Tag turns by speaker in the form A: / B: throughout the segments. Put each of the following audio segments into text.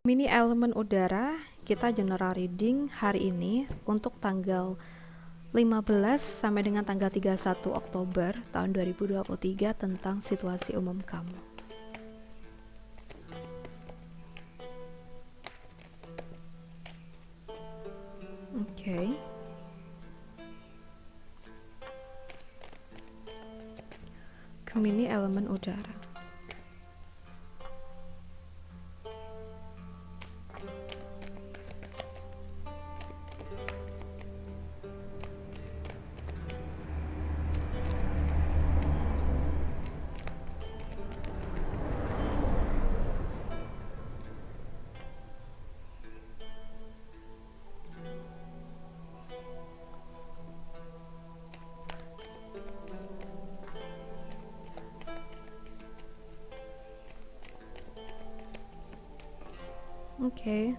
A: Mini elemen udara, kita general reading hari ini untuk tanggal 15 sampai dengan tanggal 31 Oktober tahun 2023 tentang situasi umum kamu. Oke. Gemini elemen udara. Oke.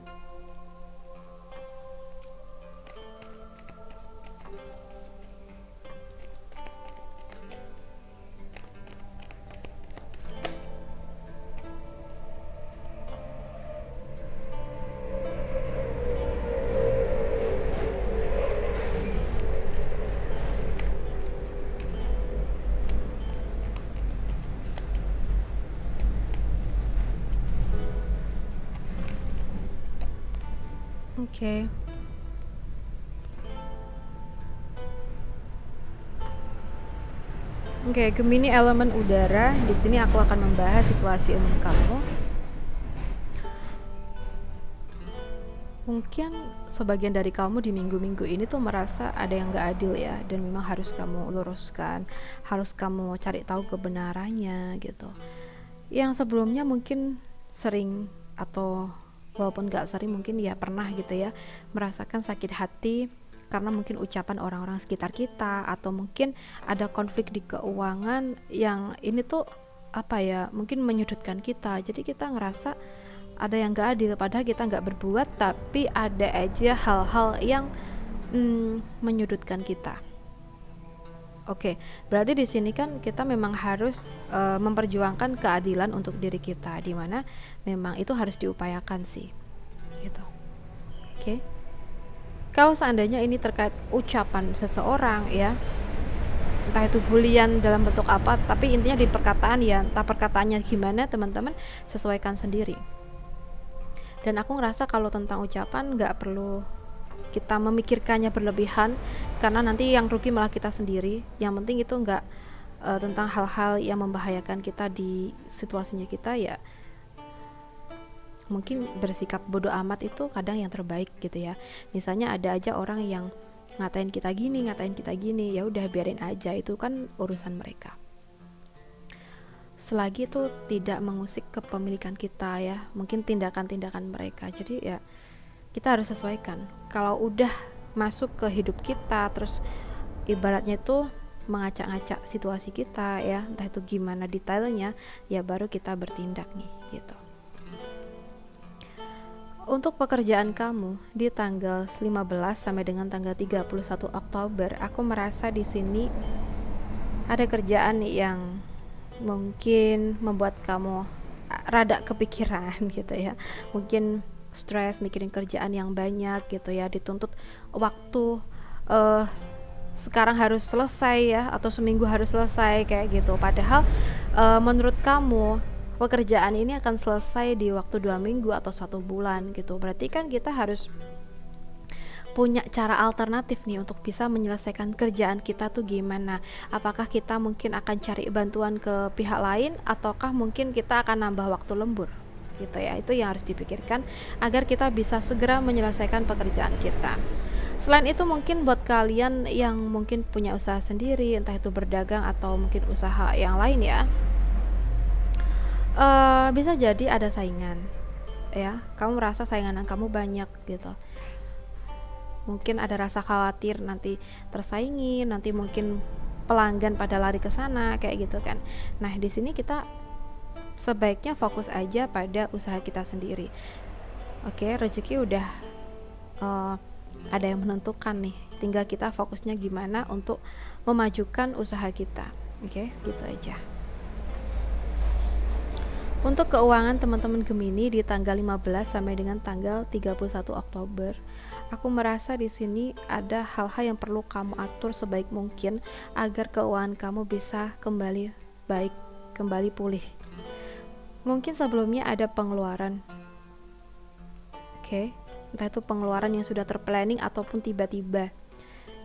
A: Oke. Oke, Gemini elemen udara. Di sini aku akan membahas situasi umum kamu. Mungkin sebagian dari kamu di minggu-minggu ini tuh merasa ada yang gak adil ya, dan memang harus kamu luruskan, harus kamu cari tahu kebenarannya gitu. Yang sebelumnya mungkin sering, atau walaupun gak sering mungkin ya pernah gitu ya, merasakan sakit hati karena mungkin ucapan orang-orang sekitar kita, atau mungkin ada konflik di keuangan yang ini tuh apa ya, mungkin menyudutkan kita. Jadi kita ngerasa ada yang gak adil, padahal kita gak berbuat, tapi ada aja hal-hal yang menyudutkan kita. Oke, berarti di sini kan kita memang harus memperjuangkan keadilan untuk diri kita, dimana memang itu harus diupayakan sih, gitu. Oke, kalau seandainya ini terkait ucapan seseorang ya, entah itu bulian dalam bentuk apa, tapi intinya di perkataan ya, entah perkataannya gimana, teman-teman sesuaikan sendiri. Dan aku ngerasa kalau tentang ucapan gak perlu kita memikirkannya berlebihan, karena nanti yang rugi malah kita sendiri. Yang penting itu nggak tentang hal-hal yang membahayakan kita di situasinya kita ya. Mungkin bersikap bodoh amat itu kadang yang terbaik gitu ya. Misalnya ada aja orang yang ngatain kita gini, ya udah biarin aja, itu kan urusan mereka. Selagi itu tidak mengusik kepemilikan kita ya, mungkin tindakan-tindakan mereka. Jadi ya kita harus sesuaikan. Kalau udah masuk ke hidup kita, terus ibaratnya itu mengacak-ngacak situasi kita ya, entah itu gimana detailnya, ya baru kita bertindak nih gitu. Untuk pekerjaan kamu di tanggal 15 sampai dengan tanggal 31 Oktober, aku merasa di sini ada kerjaan yang mungkin membuat kamu rada kepikiran gitu ya. Mungkin stres mikirin kerjaan yang banyak gitu ya, dituntut waktu sekarang harus selesai ya, atau seminggu harus selesai kayak gitu. Padahal menurut kamu pekerjaan ini akan selesai di waktu 2 minggu atau 1 bulan gitu. Berarti kan kita harus punya cara alternatif nih untuk bisa menyelesaikan kerjaan kita tuh gimana. Apakah kita mungkin akan cari bantuan ke pihak lain, ataukah mungkin kita akan nambah waktu lembur gitu ya. Itu yang harus dipikirkan agar kita bisa segera menyelesaikan pekerjaan kita. Selain itu mungkin buat kalian yang mungkin punya usaha sendiri, entah itu berdagang atau mungkin usaha yang lain ya, bisa jadi ada saingan ya. Kamu merasa saingan kamu banyak gitu. Mungkin ada rasa khawatir nanti tersaingi, nanti mungkin pelanggan pada lari ke sana kayak gitu kan. Nah, di sini kita sebaiknya fokus aja pada usaha kita sendiri. Oke, rezeki udah ada yang menentukan nih. Tinggal kita fokusnya gimana untuk memajukan usaha kita. Oke, gitu aja. Untuk keuangan teman-teman Gemini di tanggal 15 sampai dengan tanggal 31 Oktober, aku merasa di sini ada hal-hal yang perlu kamu atur sebaik mungkin agar keuangan kamu bisa kembali baik, kembali pulih. Mungkin sebelumnya ada pengeluaran, oke? Entah itu pengeluaran yang sudah terplanning ataupun tiba-tiba.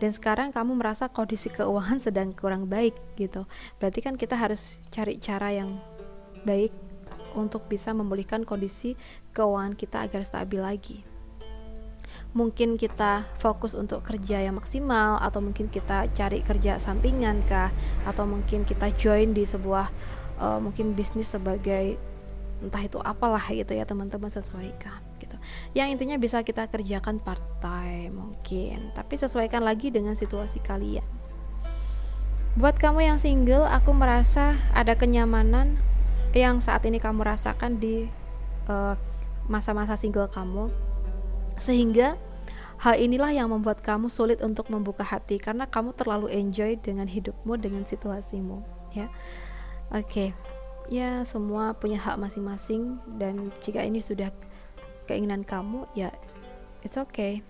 A: Dan sekarang kamu merasa kondisi keuangan sedang kurang baik gitu. Berarti kan kita harus cari cara yang baik untuk bisa memulihkan kondisi keuangan kita agar stabil lagi. Mungkin kita fokus untuk kerja yang maksimal, atau mungkin kita cari kerja sampingan kah, atau mungkin kita join di sebuah mungkin bisnis sebagai entah itu apalah gitu ya, teman-teman sesuaikan gitu. Yang intinya bisa kita kerjakan part time mungkin, tapi sesuaikan lagi dengan situasi kalian. Buat kamu yang single, aku merasa ada kenyamanan yang saat ini kamu rasakan di masa-masa single kamu, sehingga hal inilah yang membuat kamu sulit untuk membuka hati karena kamu terlalu enjoy dengan hidupmu, dengan situasimu ya. Oke. Ya, semua punya hak masing-masing, dan jika ini sudah keinginan kamu ya it's okay.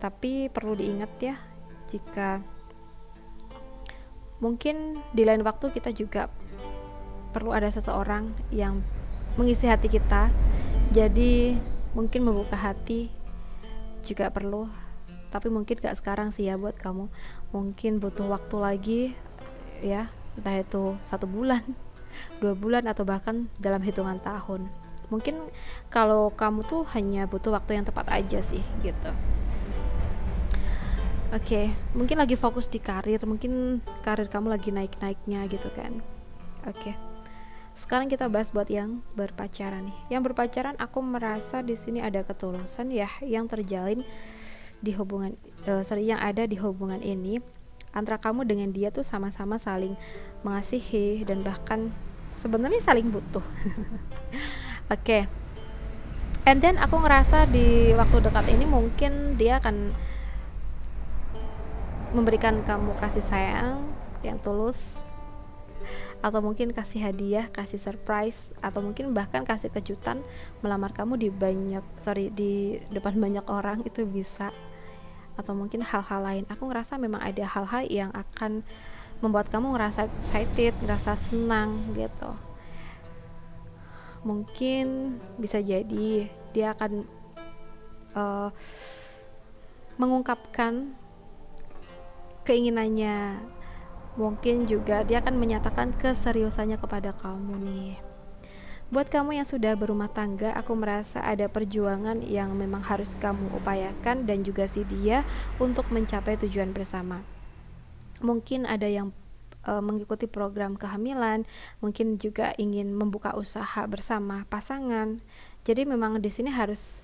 A: Tapi perlu diingat ya, jika mungkin di lain waktu kita juga perlu ada seseorang yang mengisi hati kita. Jadi mungkin membuka hati juga perlu, tapi mungkin gak sekarang sih ya buat kamu. Mungkin butuh waktu lagi ya, entah itu 1 bulan 2 bulan atau bahkan dalam hitungan tahun. Mungkin kalau kamu tuh hanya butuh waktu yang tepat aja sih gitu. Oke, mungkin lagi fokus di karir, mungkin karir kamu lagi naik-naiknya gitu kan. Oke. Sekarang kita bahas buat yang berpacaran nih. Yang berpacaran, aku merasa di sini ada ketulusan ya yang terjalin di hubungan yang ada di hubungan ini. Antara kamu dengan dia tuh sama-sama saling mengasihi dan bahkan sebenarnya saling butuh. Oke. And then aku ngerasa di waktu dekat ini mungkin dia akan memberikan kamu kasih sayang yang tulus, atau mungkin kasih hadiah, kasih surprise, atau mungkin bahkan kasih kejutan melamar kamu di depan banyak orang, itu bisa. Atau mungkin hal-hal lain. Aku ngerasa memang ada hal-hal yang akan membuat kamu ngerasa excited, ngerasa senang gitu. Mungkin bisa jadi dia akan mengungkapkan keinginannya. Mungkin juga dia akan menyatakan keseriusannya kepada kamu nih. Buat kamu yang sudah berumah tangga, aku merasa ada perjuangan yang memang harus kamu upayakan dan juga si dia untuk mencapai tujuan bersama. Mungkin ada yang mengikuti program kehamilan, mungkin juga ingin membuka usaha bersama pasangan. Jadi memang di sini harus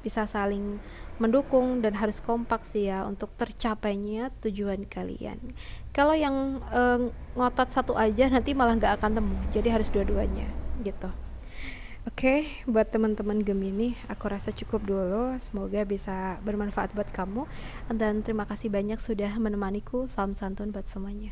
A: bisa saling mendukung dan harus kompak sih ya untuk tercapainya tujuan kalian. Kalau yang ngotot satu aja nanti malah nggak akan temu, jadi harus dua-duanya gitu. Oke, buat teman-teman Gemini, aku rasa cukup dulu. Semoga bisa bermanfaat buat kamu, dan terima kasih banyak sudah menemaniku. Salam santun buat semuanya.